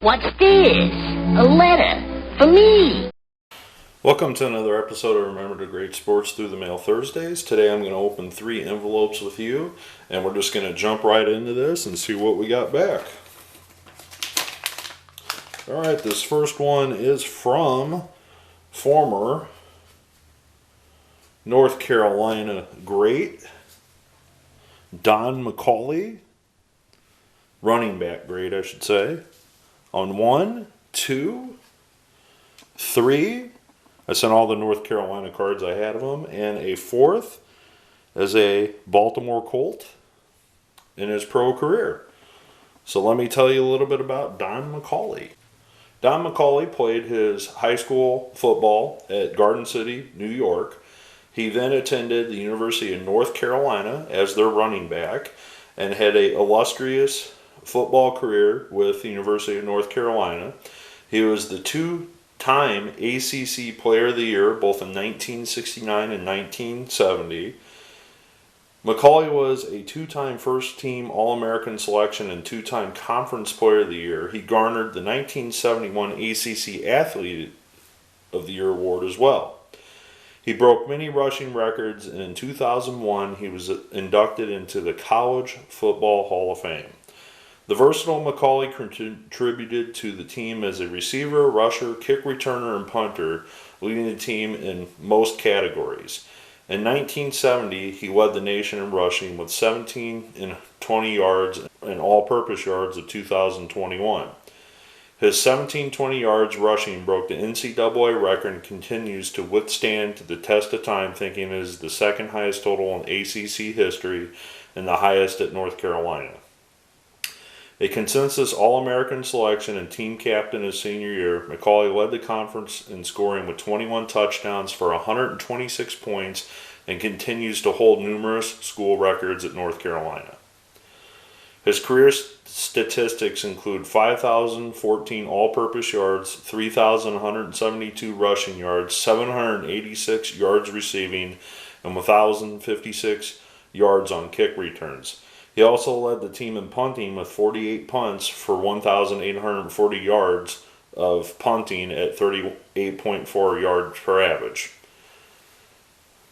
What's this? A letter for me. Welcome to another episode of Remember the Great Sports Through the Mail Thursdays. Today I'm going to open 3 envelopes with you, and we're just going to jump right into this and see what we got back. Alright, this first one is from former North Carolina great Don McCauley, running back great I should say, on 1, 2, 3. I sent all the North Carolina cards I had of him, and a 4th as a Baltimore Colt in his pro career. So let me tell you a little bit about Don McCauley. Don McCauley played his high school football at Garden City, New York. He then attended the University of North Carolina as their running back and had an illustrious football career with the University of North Carolina. He was the two-time ACC Player of the Year, both in 1969 and 1970. McCauley was a 2-time first-team All-American selection and 2-time Conference Player of the Year. He garnered the 1971 ACC Athlete of the Year award as well. He broke many rushing records, and in 2001 he was inducted into the College Football Hall of Fame. The versatile McCauley contributed to the team as a receiver, rusher, kick returner, and punter, leading the team in most categories. In 1970, he led the nation in rushing with 17 and 20 yards and all-purpose yards of 2021. His 1720 yards rushing broke the NCAA record and continues to withstand the test of time, thinking it is the second highest total in ACC history and the highest at North Carolina. A consensus All-American selection and team captain his senior year, McCauley led the conference in scoring with 21 touchdowns for 126 points and continues to hold numerous school records at North Carolina. His career statistics include 5,014 all-purpose yards, 3,172 rushing yards, 786 yards receiving, and 1,056 yards on kick returns. He also led the team in punting with 48 punts for 1,840 yards of punting at 38.4 yards per average.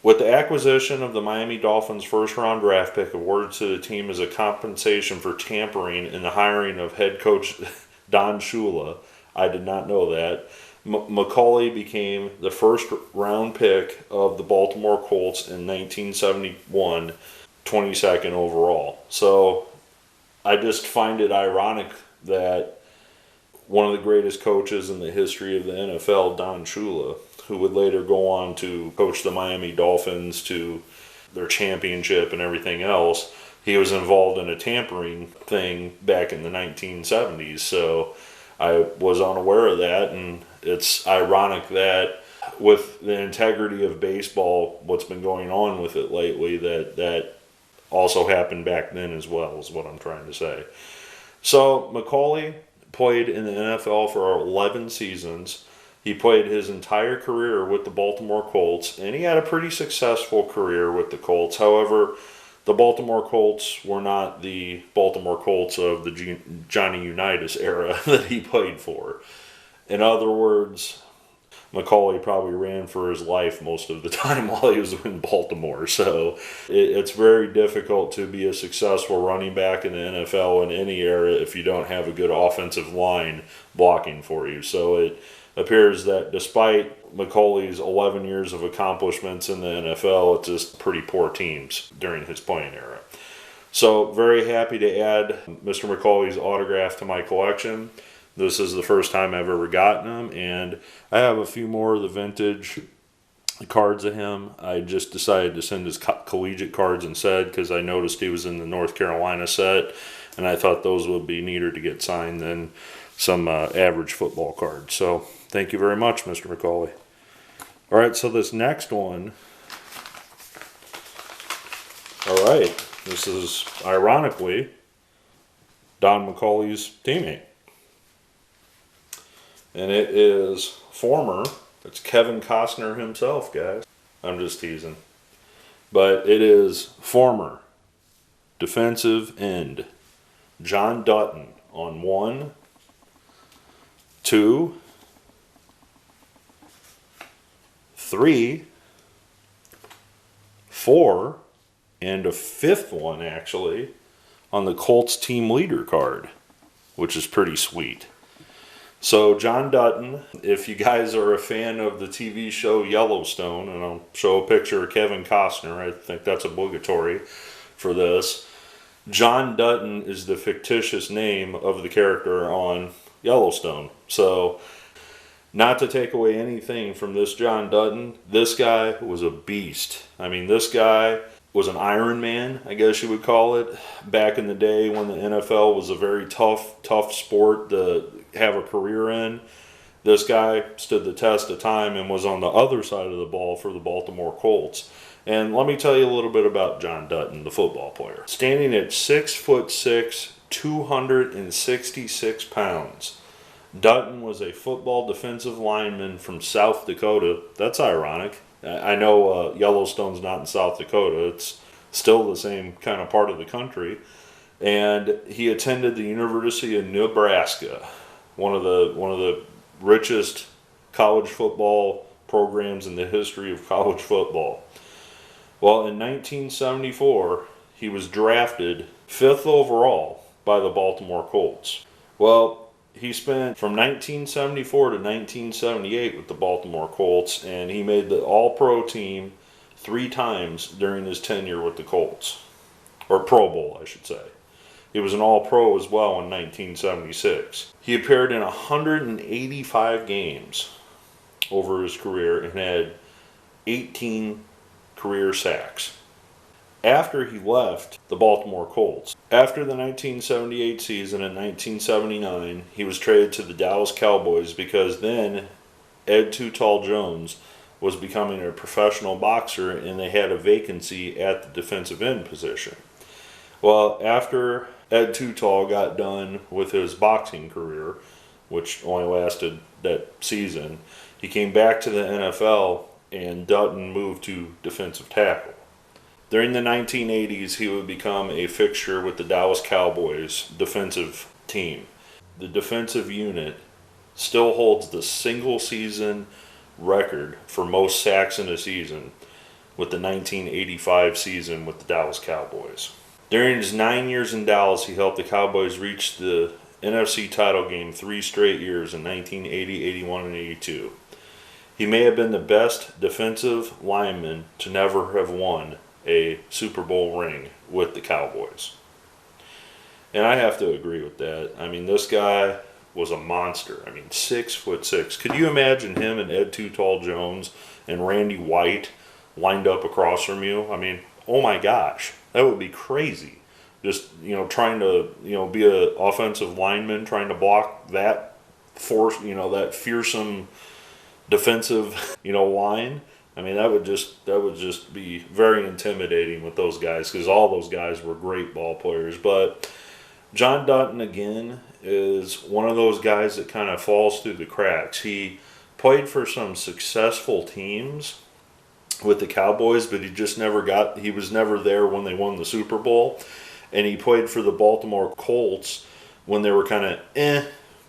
With the acquisition of the Miami Dolphins' first-round draft pick awarded to the team as a compensation for tampering in the hiring of head coach Don Shula, I did not know that, McCauley became the first-round pick of the Baltimore Colts in 1971, 22nd overall. So I just find it ironic that one of the greatest coaches in the history of the NFL, Don Shula, who would later go on to coach the Miami Dolphins to their championship and everything else, he was involved in a tampering thing back in the 1970s. So I was unaware of that, and it's ironic that with the integrity of baseball, what's been going on with it lately, that also happened back then as well, is what I'm trying to say. So McCauley played in the NFL for 11 seasons. He played his entire career with the Baltimore Colts, and he had a pretty successful career with the Colts. However, the Baltimore Colts were not the Baltimore Colts of the Johnny Unitas era that he played for. In other words, McCauley probably ran for his life most of the time while he was in Baltimore. So it's very difficult to be a successful running back in the NFL in any era if you don't have a good offensive line blocking for you. So it appears that despite McCauley's 11 years of accomplishments in the NFL, it's just pretty poor teams during his playing era. So very happy to add Mr. McCauley's autograph to my collection. This is the first time I've ever gotten them, and I have a few more of the vintage cards of him. I just decided to send his collegiate cards instead because I noticed he was in the North Carolina set, and I thought those would be neater to get signed than some average football cards. So thank you very much, Mr. McCauley. All right, so this next one. All right, this is ironically Don McCauley's teammate. And it is former, it's Kevin Costner himself, guys. I'm just teasing. But it is former defensive end John Dutton on 1, 2, 3, 4, and a 5th one actually on the Colts team leader card, which is pretty sweet. So John Dutton, if you guys are a fan of the TV show Yellowstone, and I'll show a picture of Kevin Costner, I think that's obligatory for this. John Dutton is the fictitious name of the character on Yellowstone. So, not to take away anything from this John Dutton, this guy was a beast. I mean, this guy was an Iron Man, I guess you would call it, back in the day when the NFL was a very tough sport to have a career in. This guy stood the test of time and was on the other side of the ball for the Baltimore Colts. And let me tell you a little bit about John Dutton, the football player. Standing at 6'6", 266 pounds, Dutton was a football defensive lineman from South Dakota. That's ironic. I know Yellowstone's not in South Dakota. It's still the same kind of part of the country. And he attended the University of Nebraska, one of the richest college football programs in the history of college football. Well, in 1974, he was drafted 5th overall by the Baltimore Colts. Well, he spent from 1974 to 1978 with the Baltimore Colts, and he made the All-Pro team 3 times during his tenure with the Colts. Or Pro Bowl, I should say. He was an All-Pro as well in 1976. He appeared in 185 games over his career and had 18 career sacks. After he left the Baltimore Colts, after the 1978 season in 1979, he was traded to the Dallas Cowboys because then Ed Too Tall Jones was becoming a professional boxer and they had a vacancy at the defensive end position. Well, after Ed Too Tall got done with his boxing career, which only lasted that season, he came back to the NFL and Dutton moved to defensive tackle. During the 1980s, he would become a fixture with the Dallas Cowboys defensive team. The defensive unit still holds the single season record for most sacks in a season with the 1985 season with the Dallas Cowboys. During his 9 years in Dallas, he helped the Cowboys reach the NFC title game 3 straight years in 1980, 81, and 82. He may have been the best defensive lineman to never have won a Super Bowl ring with the Cowboys. And I have to agree with that. I mean, this guy was a monster. I mean, 6'6". Could you imagine him and Ed Too Tall Jones and Randy White lined up across from you? I mean, oh my gosh, that would be crazy. Just, trying to, be an offensive lineman, trying to block that force, that fearsome defensive, line. I mean, that would just be very intimidating with those guys because all those guys were great ball players. But John Dutton, again, is one of those guys that kind of falls through the cracks. He played for some successful teams with the Cowboys, but he was never there when they won the Super Bowl. And he played for the Baltimore Colts when they were kind of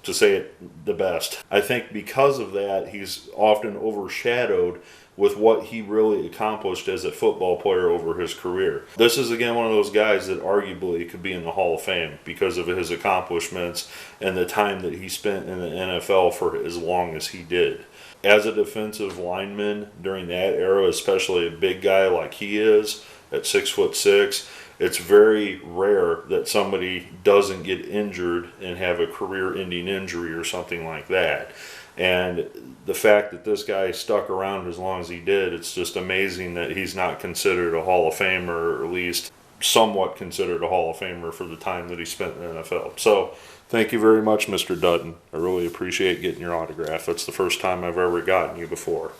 to say it the best. I think because of that, he's often overshadowed with what he really accomplished as a football player over his career. This is, again, one of those guys that arguably could be in the Hall of Fame because of his accomplishments and the time that he spent in the NFL for as long as he did. As a defensive lineman during that era, especially a big guy like he is at 6'6", it's very rare that somebody doesn't get injured and have a career-ending injury or something like that. And the fact that this guy stuck around as long as he did, it's just amazing that he's not considered a Hall of Famer, or at least somewhat considered a Hall of Famer for the time that he spent in the NFL. So, thank you very much, Mr. Dutton. I really appreciate getting your autograph. That's the first time I've ever gotten you before.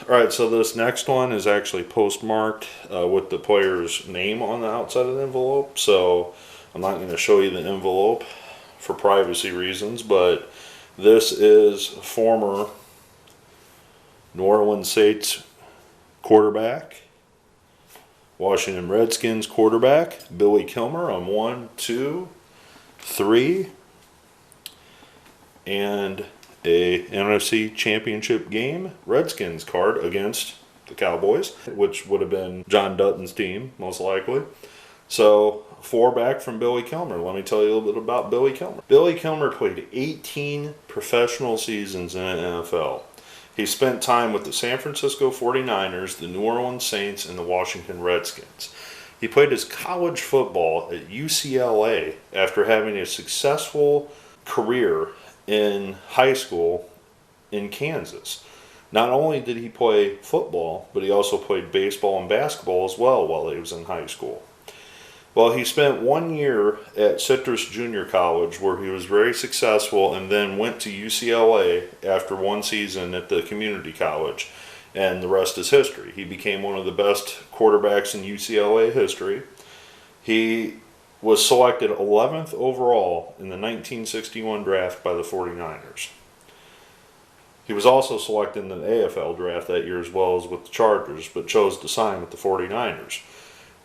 Alright, so this next one is actually postmarked with the player's name on the outside of the envelope. So, I'm not going to show you the envelope for privacy reasons, but this is former New Orleans Saints quarterback, Washington Redskins quarterback, Billy Kilmer on 1, 2, 3, and a NFC Championship game Redskins card against the Cowboys, which would have been John Dutton's team, most likely. So, 4 back from Billy Kilmer. Let me tell you a little bit about Billy Kilmer. Billy Kilmer played 18 professional seasons in the NFL. He spent time with the San Francisco 49ers, the New Orleans Saints, and the Washington Redskins. He played his college football at UCLA after having a successful career in high school in Kansas. Not only did he play football, but he also played baseball and basketball as well while he was in high school. Well, he spent 1 year at Citrus Junior College where he was very successful and then went to UCLA after 1 season at the community college, and the rest is history. He became one of the best quarterbacks in UCLA history. He was selected 11th overall in the 1961 draft by the 49ers. He was also selected in the AFL draft that year as well as with the Chargers, but chose to sign with the 49ers.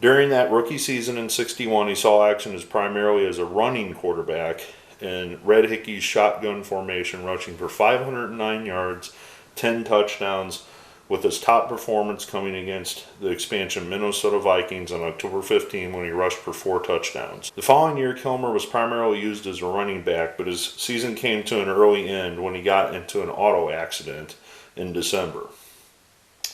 During that rookie season in 61, he saw action primarily as a running quarterback in Red Hickey's shotgun formation, rushing for 509 yards, 10 touchdowns, with his top performance coming against the expansion Minnesota Vikings on October 15 when he rushed for 4 touchdowns. The following year, Kilmer was primarily used as a running back, but his season came to an early end when he got into an auto accident in December.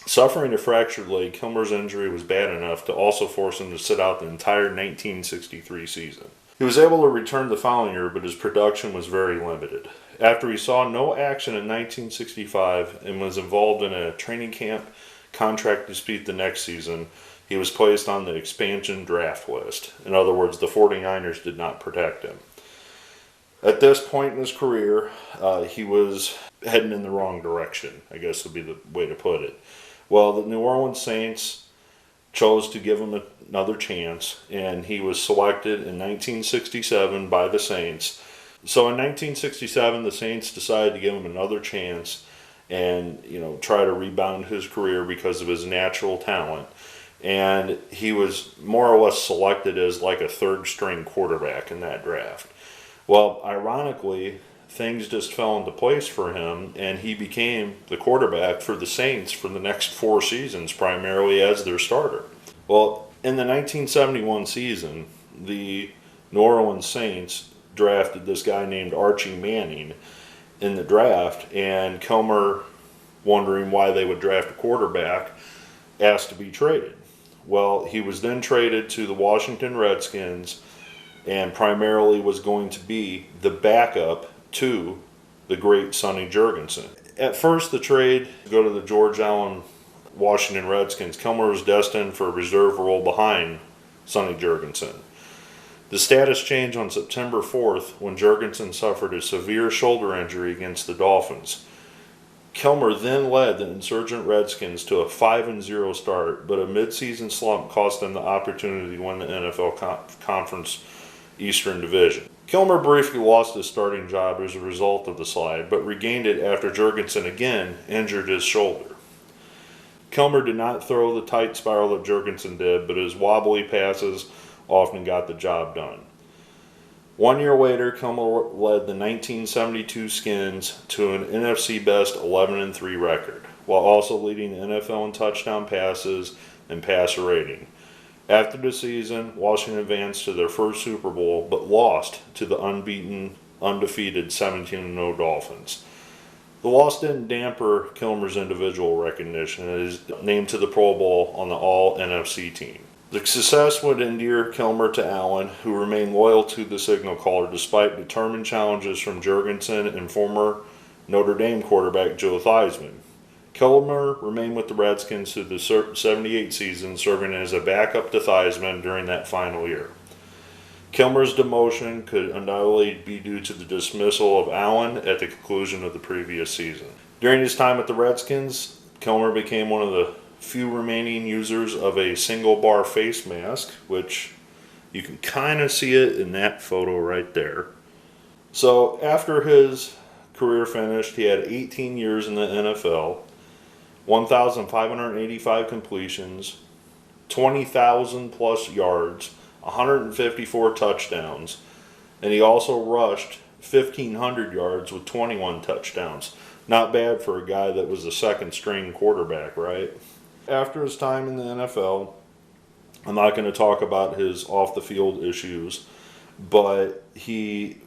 Suffering a fractured leg, Kilmer's injury was bad enough to also force him to sit out the entire 1963 season. He was able to return the following year, but his production was very limited. After he saw no action in 1965 and was involved in a training camp contract dispute the next season, he was placed on the expansion draft list. In other words, the 49ers did not protect him. At this point in his career, he was heading in the wrong direction, I guess would be the way to put it. Well, the New Orleans Saints chose to give him another chance, and he was selected in 1967 by the Saints. So in 1967, the Saints decided to give him another chance and, try to rebound his career because of his natural talent. And he was more or less selected as like a third-string quarterback in that draft. Well, ironically, things just fell into place for him, and he became the quarterback for the Saints for the next 4 seasons, primarily as their starter. Well, in the 1971 season, the New Orleans Saints drafted this guy named Archie Manning in the draft, and Kilmer, wondering why they would draft a quarterback, asked to be traded. Well, he was then traded to the Washington Redskins and primarily was going to be the backup to the great Sonny Jurgensen. At first, the trade to go to the George Allen Washington Redskins, Kilmer was destined for a reserve role behind Sonny Jurgensen. The status changed on September 4th when Jurgensen suffered a severe shoulder injury against the Dolphins. Kilmer then led the insurgent Redskins to a 5-0 start, but a midseason slump cost them the opportunity to win the NFL Conference Eastern Division. Kilmer briefly lost his starting job as a result of the slide, but regained it after Jurgensen again injured his shoulder. Kilmer did not throw the tight spiral that Jurgensen did, but his wobbly passes often got the job done. 1 year later, Kilmer led the 1972 Skins to an NFC best 11-3 record, while also leading the NFL in touchdown passes and passer rating. After the season, Washington advanced to their first Super Bowl, but lost to the undefeated 17-0 Dolphins. The loss didn't damper Kilmer's individual recognition, and is named to the Pro Bowl on the All-NFC team. The success would endear Kilmer to Allen, who remained loyal to the signal caller despite determined challenges from Jurgensen and former Notre Dame quarterback Joe Theismann. Kilmer remained with the Redskins through the 78 season, serving as a backup to Theismann during that final year. Kilmer's demotion could undoubtedly be due to the dismissal of Allen at the conclusion of the previous season. During his time at the Redskins, Kilmer became one of the few remaining users of a single bar face mask, which you can kind of see it in that photo right there. So after his career finished, he had 18 years in the NFL, 1,585 completions, 20,000 plus yards, 154 touchdowns, and he also rushed 1,500 yards with 21 touchdowns. Not bad for a guy that was a second string quarterback, right? After his time in the NFL, I'm not going to talk about his off the field issues, but he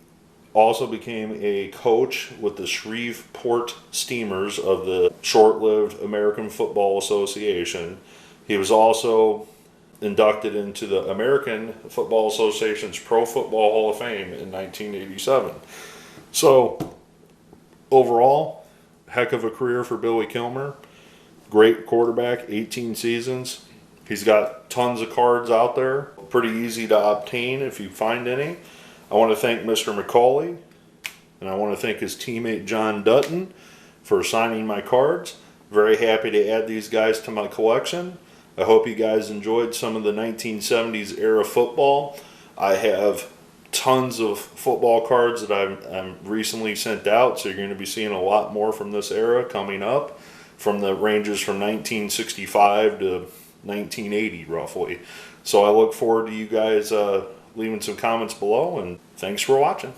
also became a coach with the Shreveport Steamers of the short-lived American Football Association. He was also inducted into the American Football Association's Pro Football Hall of Fame in 1987. So, overall, heck of a career for Billy Kilmer. Great quarterback, 18 seasons. He's got tons of cards out there. Pretty easy to obtain if you find any. I want to thank Mr. McCauley, and I want to thank his teammate John Dutton for signing my cards. Very happy to add these guys to my collection. I hope you guys enjoyed some of the 1970s era football. I have tons of football cards that I'm recently sent out, so you're going to be seeing a lot more from this era coming up, from the ranges from 1965 to 1980 roughly. So I look forward to you guys leaving some comments below, and thanks for watching.